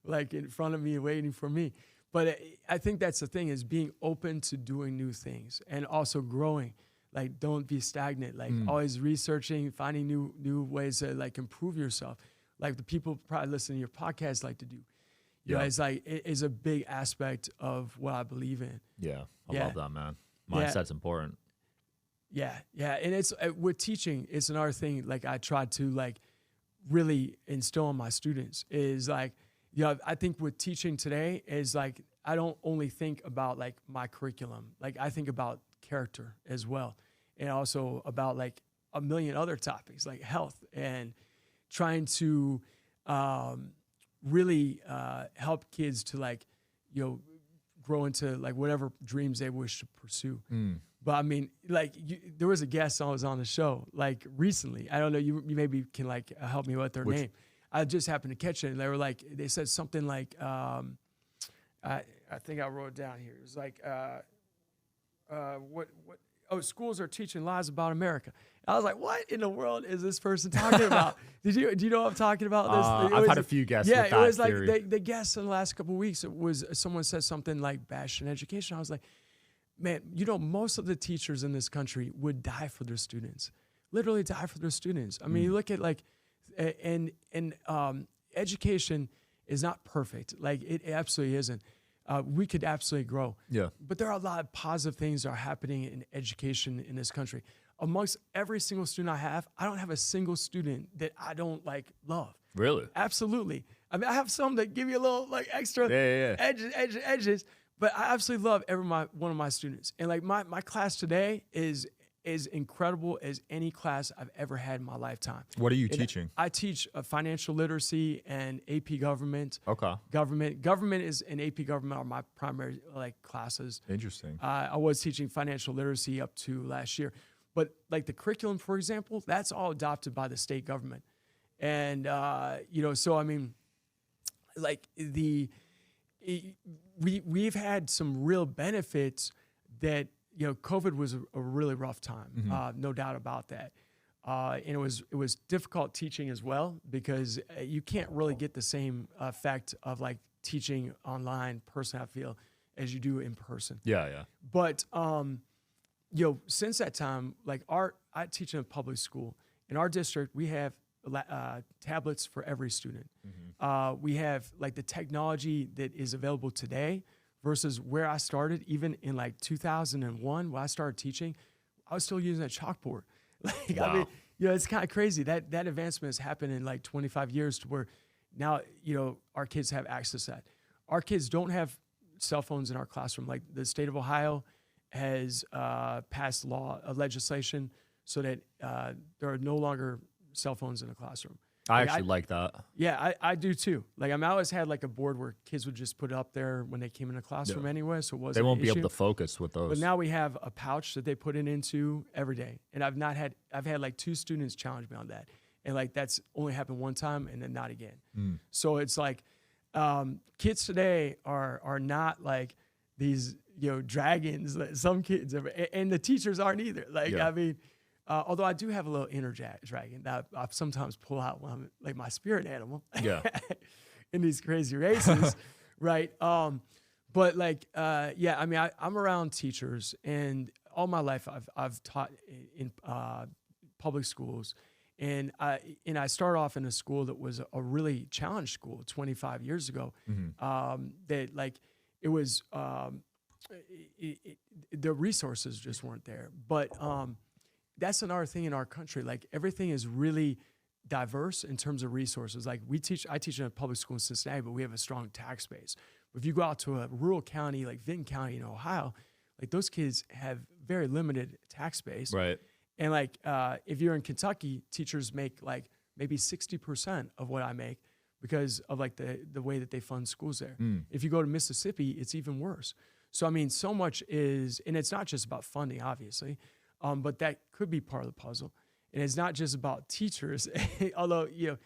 like in front of me, waiting for me. But I think that's the thing, is being open to doing new things and also growing. Like don't be stagnant. Like always researching, finding new ways to like improve yourself. Like the people probably listening to your podcast like to do. You know, it's like it is a big aspect of what I believe in. Yeah, I love that, man. Mindset's important. Yeah, and it's with teaching, it's another thing. Like I try to like really instill in my students is like, I think with teaching today is like I don't only think about like my curriculum. Like I think about character as well, and also about like a million other topics like health, and trying to really help kids to like, grow into like whatever dreams they wish to pursue. But I mean, like there was a guest I was on the show like recently. I don't know, you maybe can like help me with their name. I just happened to catch it, and they said something like, I think I wrote it down here. It was like, schools are teaching lies about America. And I was like, what in the world is this person talking about? Do you know what I'm talking about? I've had a few guests with that it was theory. like the guests in the last couple of weeks, it was someone said something like bash in education. I was like, man, most of the teachers in this country would die for their students, literally die for their students. I mean, you look at like, and education is not perfect. Like it absolutely isn't. We could absolutely grow. Yeah. But there are a lot of positive things that are happening in education in this country. Amongst every single student I don't have a single student that I don't like love. Really? Absolutely. I mean, I have some that give you a little like extra edges, but I absolutely love one of my students. And like my class today is incredible as any class I've ever had in my lifetime. What are you teaching? I teach financial literacy and AP government. Okay. Government is and AP government are my primary like classes. Interesting. I was teaching financial literacy up to last year, but like the curriculum, for example, that's all adopted by the state government, and so I mean, like we've had some real benefits that, COVID was a really rough time, no doubt about that. And it was difficult teaching as well, because you can't really get the same effect of like teaching online person, I feel, as you do in person. Yeah. But since that time, like I teach in a public school. In our district, we have tablets for every student. We have like the technology that is available today versus where I started, even in like 2001, when I started teaching, I was still using a chalkboard. Like, wow. I mean, it's kind of crazy that advancement has happened in like 25 years to where now, our kids have access to that. Our kids don't have cell phones in our classroom. Like the state of Ohio has passed legislation so that there are no longer cell phones in the classroom. I actually like that. Yeah, I do too. Like I always had like a board where kids would just put it up there when they came in the classroom anyway, so it wasn't They won't an be issue. able to focus with those. But now we have a pouch that they put it into every day, and I've had like 2 students challenge me on that, and like that's only happened one time and then not again. So it's like kids today are not like these dragons that some kids are, and the teachers aren't either. Like I mean. Although I do have a little inner dragon that I sometimes pull out when I'm like my spirit animal in these crazy races, right? But like, I mean, I'm around teachers, and all my life I've taught in public schools, and I started off in a school that was a really challenged school 25 years ago. That like it was the resources just weren't there, but that's another thing in our country. Like everything is really diverse in terms of resources. Like I teach in a public school in Cincinnati, but we have a strong tax base. If you go out to a rural county like Vinton County in Ohio, like those kids have very limited tax base. Right. And like if you're in Kentucky, teachers make like maybe 60% of what I make because of like the way that they fund schools there. If you go to Mississippi, it's even worse. So I mean, so much is, and it's not just about funding, obviously. But that could be part of the puzzle. And it's not just about teachers, although, you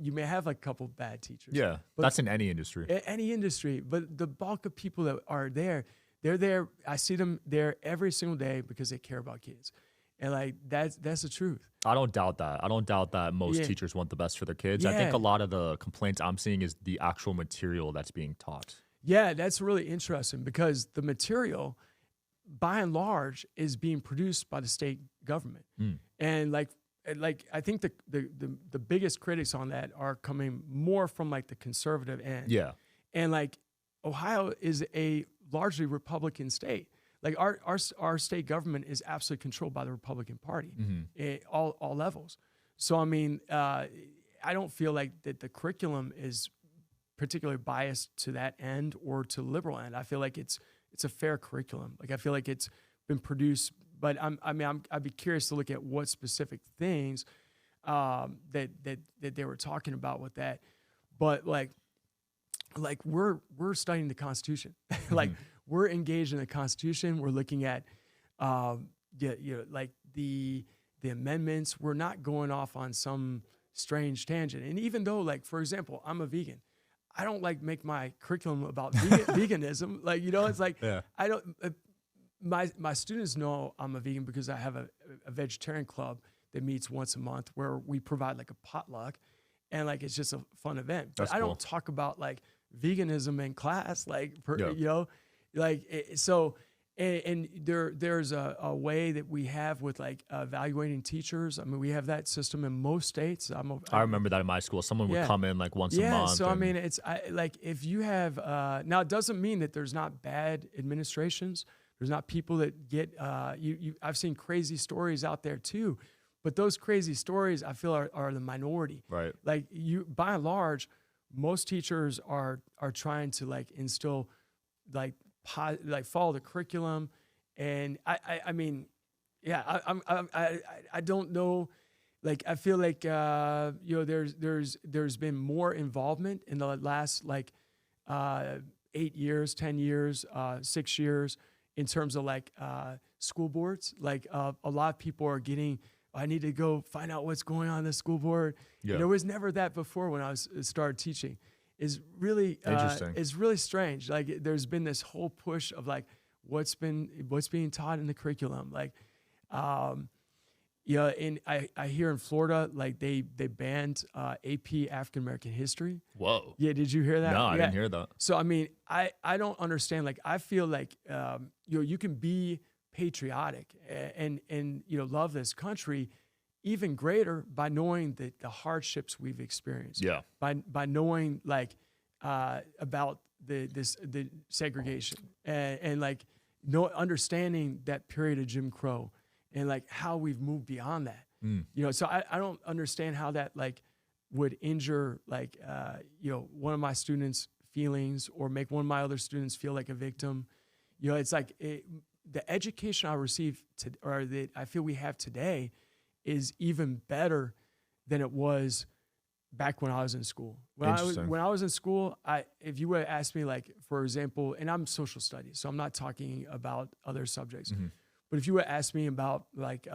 may have like a couple bad teachers. Yeah, but that's in any industry. Any industry. But the bulk of people that are there, they're there. I see them there every single day because they care about kids. And like, that's the truth. I don't doubt that. I don't doubt that most teachers want the best for their kids. I think a lot of the complaints I'm seeing is the actual material that's being taught. Yeah, that's really interesting because the material, by and large, is being produced by the state government. And like I think the biggest critics on that are coming more from like the conservative end. Yeah. And like Ohio is a largely Republican state. Like our state government is absolutely controlled by the Republican Party at all levels. So I mean, I don't feel like that the curriculum is particularly biased to that end or to the liberal end. I feel like it's a fair curriculum. Like I feel like it's been produced, but I'd be curious to look at what specific things that they were talking about with that. But like we're studying the Constitution. Like we're engaged in the Constitution. We're looking at like the amendments. We're not going off on some strange tangent. And even though, like, for example, I'm a vegan, I don't like make my curriculum about veganism. Like, it's like, I don't, my students know I'm a vegan because I have a vegetarian club that meets once a month where we provide like a potluck and like, it's just a fun event. But I don't talk about like veganism in class, like, so, and there's a way that we have with like evaluating teachers. I mean, we have that system in most states. I remember that in my school. Someone would come in like once a month. So I mean, it's like if you have now, it doesn't mean that there's not bad administrations. There's not people that get I've seen crazy stories out there too, but those crazy stories I feel are the minority. Right. Like by and large, most teachers are trying to like instill like follow the curriculum, and I mean, yeah, I don't know, like I feel like there's been more involvement in the last like 8 years, 10 years, 6 years in terms of like school boards. Like a lot of people are getting, I need to go find out what's going on in the school board. Yeah. There was never that before when I started teaching. is really Interesting. is really strange. Like there's been this whole push of like what's being taught in the curriculum. Like, and I hear in Florida, like they banned AP African American history. Whoa. Yeah, did you hear that? No, I Yeah. didn't hear that. So I mean, I don't understand. Like I feel like you can be patriotic and love this country even greater by knowing the hardships we've experienced. Yeah. By knowing like about the segregation and like understanding that period of Jim Crow and like how we've moved beyond that. So I don't understand how that like would injure like one of my students' feelings or make one of my other students feel like a victim. It's like the education I received or that I feel we have today is even better than it was back when I was in school. When I was in school, if you would have asked me, like, for example, and I'm social studies, so I'm not talking about other subjects, but if you would ask me about like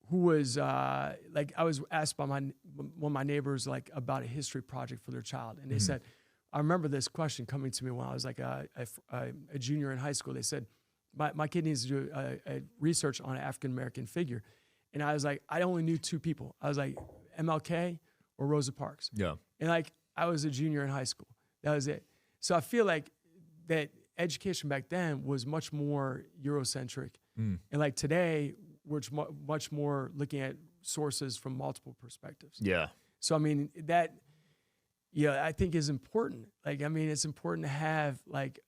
who was like, I was asked by one of my neighbors like about a history project for their child, and they said, I remember this question coming to me when I was like a junior in high school. They said, my kid needs to do a research on an African American figure. And I was like, I only knew two people. I was like, MLK or Rosa Parks. Yeah. And like, I was a junior in high school. That was it. So I feel like that education back then was much more Eurocentric. And like today, we're much more looking at sources from multiple perspectives. Yeah. So, I mean, that, I think is important. Like, I mean, it's important to have like,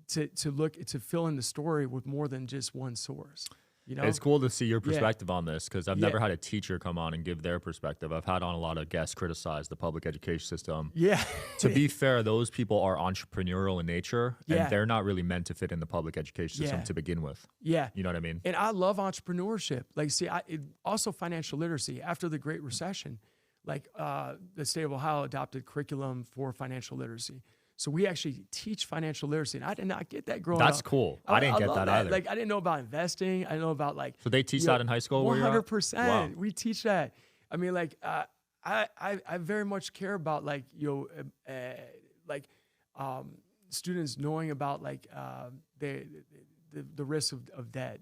to fill in the story with more than just one source. It's cool to see your perspective on this because I've never had a teacher come on and give their perspective. I've had on a lot of guests criticize the public education system. Yeah. To be fair, those people are entrepreneurial in nature and they're not really meant to fit in the public education system to begin with. Yeah. You know what I mean? And I love entrepreneurship. Like, see, also financial literacy. After the Great Recession, like the state of Ohio adopted curriculum for financial literacy. So we actually teach financial literacy, and I did not get that growing up. That's cool. I didn't get that either. Like I didn't know about investing. I didn't know about like. So they teach that in high school? 100%. Wow. We teach that. I mean, like I very much care about like students knowing about like the risk of debt.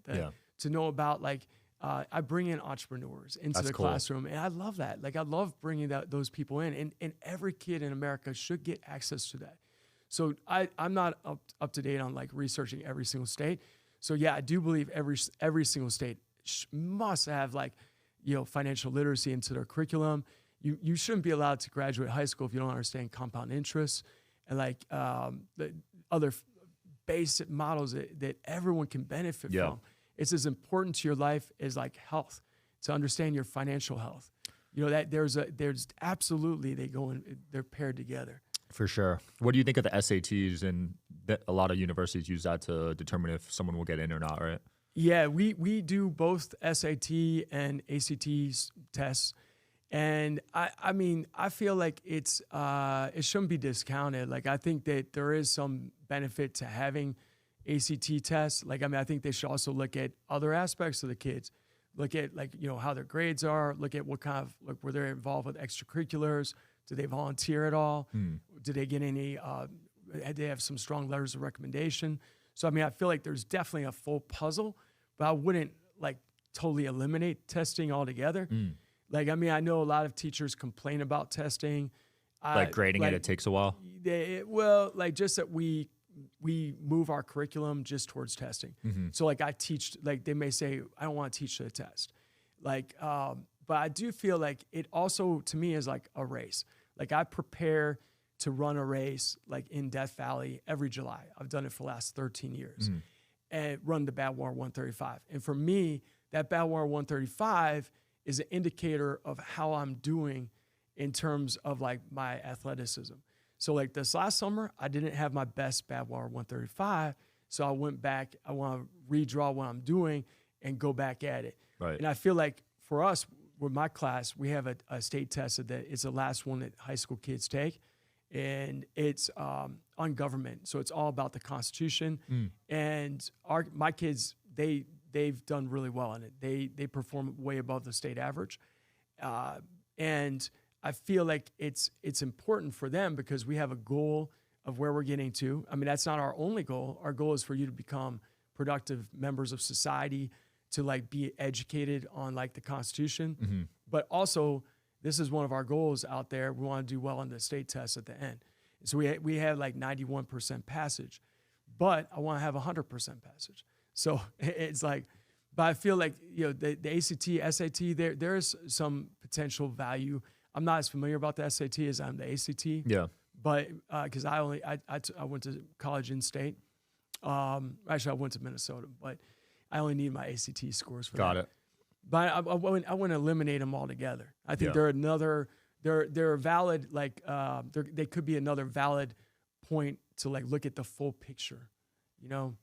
To know about like. I bring in entrepreneurs into the classroom, and I love that. Like, I love bringing those people in, and every kid in America should get access to that. So I'm not up to date on like researching every single state. So yeah, I do believe every single state must have like financial literacy into their curriculum. You shouldn't be allowed to graduate high school if you don't understand compound interest and like the other basic models that everyone can benefit from. It's as important to your life as like health, to understand your financial health. That there's absolutely they're paired together. For sure. What do you think of the SATs? And a lot of universities use that to determine if someone will get in or not, right? Yeah, we do both SAT and ACT tests. And I mean, I feel like it shouldn't be discounted. Like, I think that there is some benefit to having ACT tests. Like, I mean, I think they should also look at other aspects of the kids. Look at like, how their grades are, look at what kind of, like, were they involved with extracurriculars? Did they volunteer at all? Did they get any, did they have some strong letters of recommendation? So, I mean, I feel like there's definitely a full puzzle, but I wouldn't like totally eliminate testing altogether. Like, I mean, I know a lot of teachers complain about testing. Like grading it takes a while? Well, like just that we move our curriculum just towards testing. So like I teach, like they may say, I don't want to teach the test. Like, but I do feel like it also to me is like a race. Like I prepare to run a race like in Death Valley every July. I've done it for the last 13 years and run the Badwater 135. And for me, that Badwater 135 is an indicator of how I'm doing in terms of like my athleticism. So like this last summer, I didn't have my best Badwater 135. So I went back, I want to redraw what I'm doing and go back at it. Right. And I feel like for us, with my class, we have a state test that it's the last one that high school kids take. And it's on government. So it's all about the Constitution. And my kids, they've done really well in it. They perform way above the state average. And I feel like it's important for them because we have a goal of where we're getting to. I mean, that's not our only goal. Our goal is for you to become productive members of society, to like be educated on like the Constitution. Mm-hmm. But also, this is one of our goals out there. We want to do well on the state test at the end. So we had like 91% passage, but I want to have 100% passage. So it's like, but I feel like, you know, the ACT, SAT, there's some potential value. I'm not as familiar about the SAT as I'm the ACT. Yeah. But because I went to college in state. Actually, I went to Minnesota, but I only need my ACT scores for that. Got it. But I want to eliminate them altogether. I think they're a valid, like they could be another valid point to like look at the full picture, you know.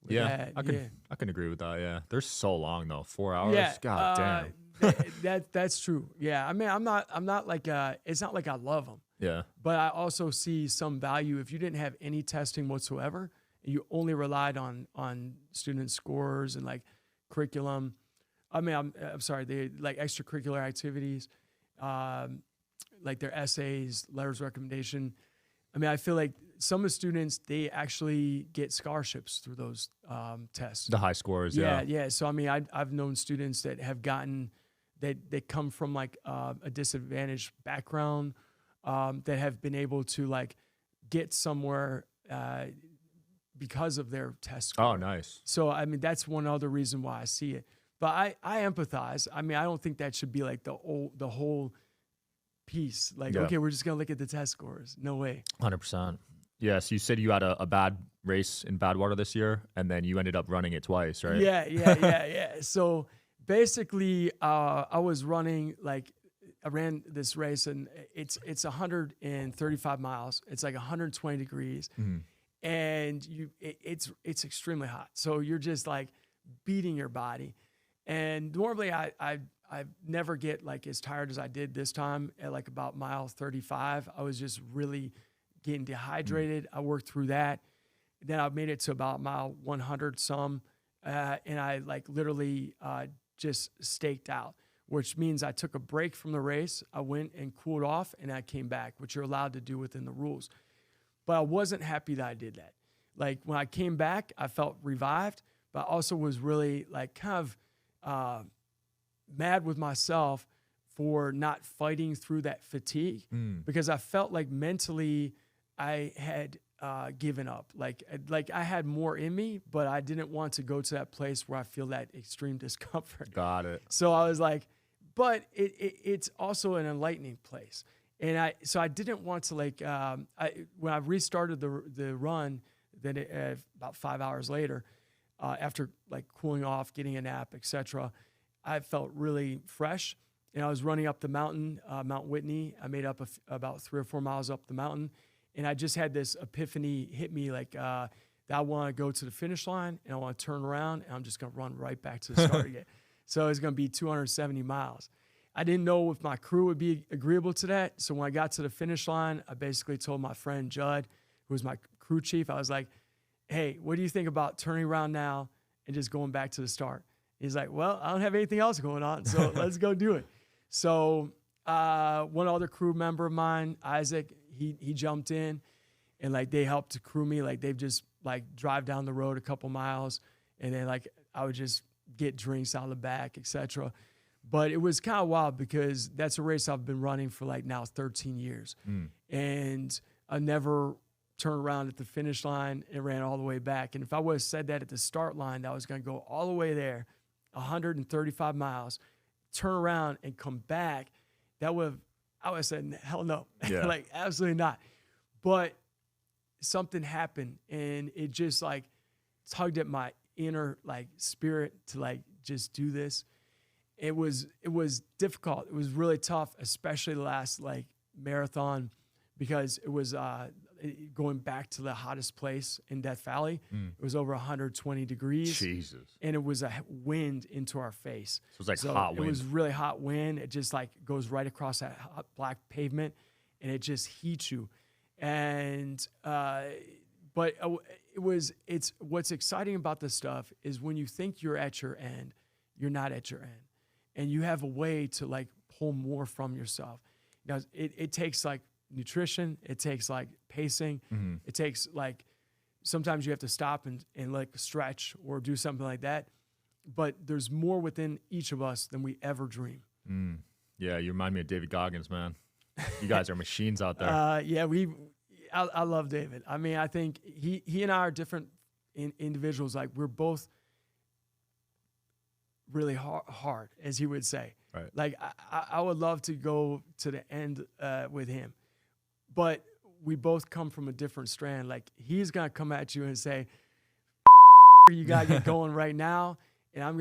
Yeah, I can agree with that. Yeah, they're so long though, 4 hours. Yeah, God damn. That's true. Yeah, I mean, I'm not like it's not like I love them. Yeah, but I also see some value if you didn't have any testing whatsoever, and you only relied on student scores and like curriculum. I mean, I'm sorry, they like extracurricular activities, like their essays, letters of recommendation. I mean, I feel like some of the students, they actually get scholarships through those tests. the high scores. Yeah. So I mean, I've known students that have gotten that come from like a disadvantaged background, that have been able to like get somewhere because of their test score. Oh, nice. So I mean, that's one other reason why I see it. But I empathize. I mean, I don't think that should be like the whole piece. Like, okay, we're just gonna look at the test scores. No way. 100%. Yes, you said you had a bad race in Badwater this year, and then you ended up running it twice, right? Yeah. So basically, I was running like I ran this race, and it's 135 miles. It's like 120 degrees, and it's extremely hot. So you're just like beating your body. And normally I never get like as tired as I did this time at like about mile 35. I was just really getting dehydrated. I worked through that. Then I made it to about mile 100 some, and I like literally just staked out, which means I took a break from the race. I went and cooled off, and I came back, which you're allowed to do within the rules. But I wasn't happy that I did that. Like when I came back, I felt revived, but I also was really like kind of mad with myself for not fighting through that fatigue, because I felt like mentally I had given up. Like I had more in me, but I didn't want to go to that place where I feel that extreme discomfort. Got it. So I was like, but it's also an enlightening place. And I didn't want to like, when I restarted the run, then about 5 hours later, after like cooling off, getting a nap, etc., I felt really fresh. And I was running up the mountain, Mount Whitney. I made up about 3 or 4 miles up the mountain. And I just had this epiphany hit me like, that I want to go to the finish line, and I want to turn around, and I'm just going to run right back to the start again. So it's going to be 270 miles. I didn't know if my crew would be agreeable to that. So when I got to the finish line, I basically told my friend Judd, who was my crew chief, I was like, hey, what do you think about turning around now and just going back to the start? He's like, well, I don't have anything else going on, so let's go do it. So one other crew member of mine, Isaac, he jumped in, and like they helped to crew me. Like they've just like drive down the road a couple miles, and then like I would just get drinks out of the back, etc. But it was kind of wild because that's a race I've been running for like now 13 years. And I never turned around at the finish line and ran all the way back. And if I would have said that at the start line, that I was going to go all the way there, 135 miles, turn around and come back, I would have said, hell no. Yeah. Like, absolutely not. But something happened, and it just like tugged at my inner like spirit to like just do this. It was difficult. It was really tough, especially the last like marathon, because it was going back to the hottest place in Death Valley. It was over 120 degrees. Jesus. And it was a wind into our face. So it was like hot wind. It was really hot wind. It just like goes right across that hot black pavement, and it just heats you. And but it's what's exciting about this stuff is when you think you're at your end, you're not at your end. And you have a way to like pull more from yourself. Now, it takes like nutrition. It takes like pacing. It takes like sometimes you have to stop and like stretch or do something like that. But there's more within each of us than we ever dream. Yeah, you remind me of David Goggins, man. You guys are machines out there. I love David. I mean, I think he and I are different individuals. Like we're both really hard, as he would say. Right. Like I would love to go to the end with him, but we both come from a different strand. Like he's gonna come at you and say, "You gotta get going right now," and I'm